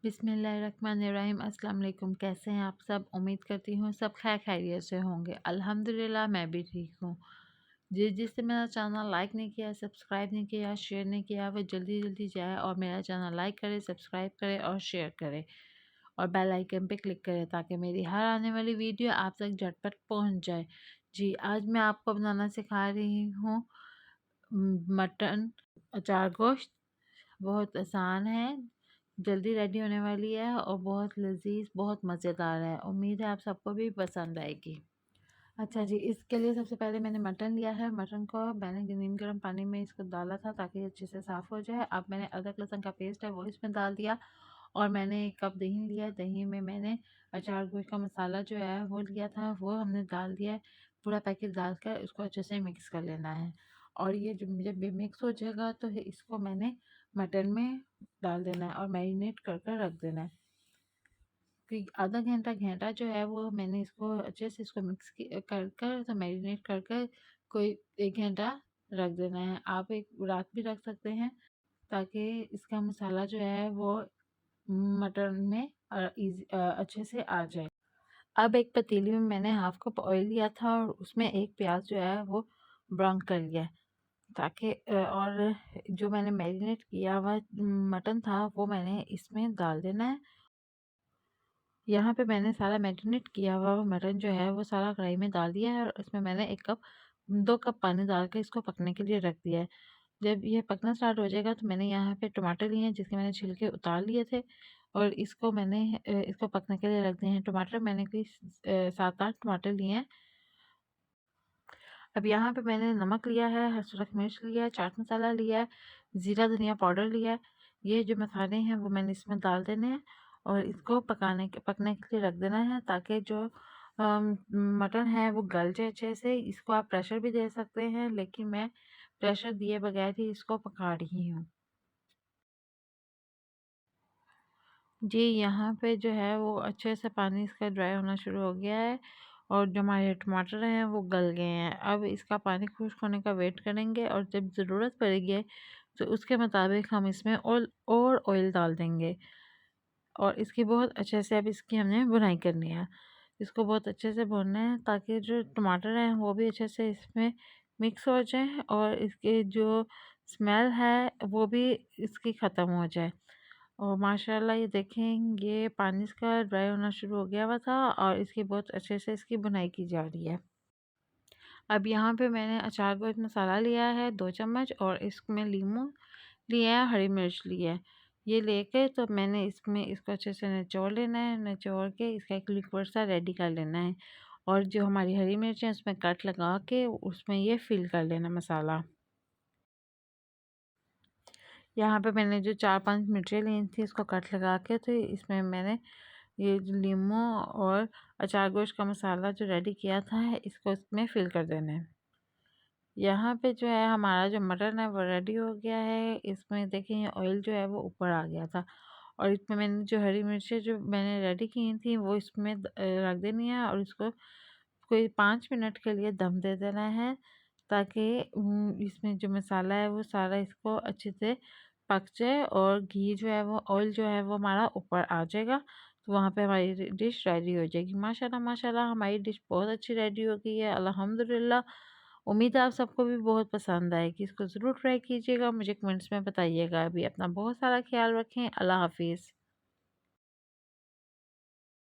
बिस्मिल्लाहिर्रहमानिर्रहीम। अस्सलाम वालेकुम। कैसे हैं आप सब? उम्मीद करती हूँ सब खैर खैरियत से होंगे। अल्हम्दुलिल्लाह मैं भी ठीक हूँ। जिसने मेरा चैनल लाइक नहीं किया, सब्सक्राइब नहीं किया, शेयर नहीं किया, वो जल्दी जल्दी जाए और मेरा चैनल लाइक करे, सब्सक्राइब करे और शेयर करे और बेल आइकन पे क्लिक करे ताकि मेरी हर आने वाली वीडियो आप तक झटपट पहुँच जाए। जी, आज मैं आपको बनाना सिखा रही हूँ मटन अचार गोश्त। बहुत आसान है, जल्दी रेडी होने वाली है और बहुत लजीज, बहुत मज़ेदार है। उम्मीद है आप सबको भी पसंद आएगी। अच्छा जी, इसके लिए सबसे पहले मैंने मटन लिया है। मटन को मैंने नीम गर्म पानी में इसको डाला था ताकि अच्छे से साफ़ हो जाए। अब मैंने अदरक लहसुन का पेस्ट है वो इसमें डाल दिया और मैंने 1 कप दही लिया। दही में मैंने अचार गोश्त का मसाला जो है वो लिया था, वो हमने डाल दिया है। पूरा पैकेट डालकर उसको अच्छे से मिक्स कर लेना है और ये जब ये मिक्स हो जाएगा तो इसको मैंने मटन में डाल देना है और मैरिनेट कर कर रख देना है। फिर आधा घंटा घंटा जो है वो मैंने इसको अच्छे से इसको मिक्स कर कर तो मैरिनेट कर कर कोई 1 घंटा रख देना है। आप एक रात भी रख सकते हैं ताकि इसका मसाला जो है वो मटन में अच्छे से आ जाए। अब एक पतीली में मैंने हाफ कप ऑयल लिया था और उसमें एक प्याज जो है वो ब्राउन कर लिया है ताकि और जो मैंने मैरिनेट किया हुआ मटन था वो मैंने इसमें डाल देना है। यहाँ पे मैंने सारा मैरिनेट किया हुआ मटन जो है वो सारा कढ़ाई में डाल दिया है और इसमें मैंने 2 कप पानी डाल के इसको पकने के लिए रख दिया है। जब ये पकना स्टार्ट हो जाएगा तो मैंने यहाँ पे टमाटर लिए हैं जिसके मैंने छिलके उतार लिए थे और इसको मैंने इसको पकने के लिए रख दिए हैं। टमाटर मैंने कोई 7-8 टमाटर लिए हैं। अब यहाँ पे मैंने नमक लिया है, सूरख मिर्च लिया है, चाट मसाला लिया है, ज़ीरा धनिया पाउडर लिया है। ये जो मसाले हैं वो मैंने इसमें डाल देने हैं और इसको पकने के लिए रख देना है ताकि जो मटन है वो गल जाए अच्छे से। इसको आप प्रेशर भी दे सकते हैं लेकिन मैं प्रेशर दिए बगैर ही इसको पका रही हूँ। जी, यहाँ पे जो है वो अच्छे से पानी इसका ड्राई होना शुरू हो गया है और जो हमारे टमाटर हैं वो गल गए हैं। अब इसका पानी खुश्क होने का वेट करेंगे और जब ज़रूरत पड़ेगी तो उसके मुताबिक हम इसमें और ऑयल डाल देंगे और इसकी बहुत अच्छे से अब इसकी हमने भुनाई करनी है। इसको बहुत अच्छे से भूनना है ताकि जो टमाटर हैं वो भी अच्छे से इसमें मिक्स हो जाए और इसके जो स्मेल है वो भी इसकी ख़त्म हो जाए। और माशाल्लाह ये देखें ये पानी इसका ड्राई होना शुरू हो गया हुआ था और इसकी बहुत अच्छे से इसकी बुनाई की जा रही है। अब यहाँ पे मैंने अचार गोश्त मसाला लिया है 2 चम्मच और इसमें लीमू लिया है, हरी मिर्च लिया है। ये लेके तो मैंने इसमें इसको अच्छे से निचोड़ लेना है, निचोड़ के इसका एक लिक्विड सा रेडी कर लेना है और जो हमारी हरी मिर्च है उसमें कट लगा के उसमें ये फिल कर लेना मसाला। यहाँ पे मैंने जो 4-5 मिर्चें ली थी इसको कट लगा के तो इसमें मैंने ये जो लीमू और अचार गोश्त का मसाला जो रेडी किया था इसको इसमें फिल कर देना है। यहाँ पे जो है हमारा जो मटन है वो रेडी हो गया है। इसमें देखिए ऑयल जो है वो ऊपर आ गया था और इसमें मैंने जो हरी मिर्चें जो मैंने रेडी की थी वो इसमें रख देनी है और इसको कोई 5 मिनट के लिए दम दे देना है ताकि इसमें जो मसाला है वो सारा इसको अच्छे से पक जाए और घी जो है वो ऑयल जो है वो हमारा ऊपर आ जाएगा तो वहाँ पे हमारी डिश रेडी हो जाएगी। माशाल्लाह माशाल्लाह हमारी डिश बहुत अच्छी रेडी हो गई है अल्हम्दुलिल्लाह। उम्मीद है आप सबको भी बहुत पसंद आएगी। इसको ज़रूर ट्राई कीजिएगा, मुझे कमेंट्स में बताइएगा भी। अपना बहुत सारा ख्याल रखें। अल्लाह हाफिज़।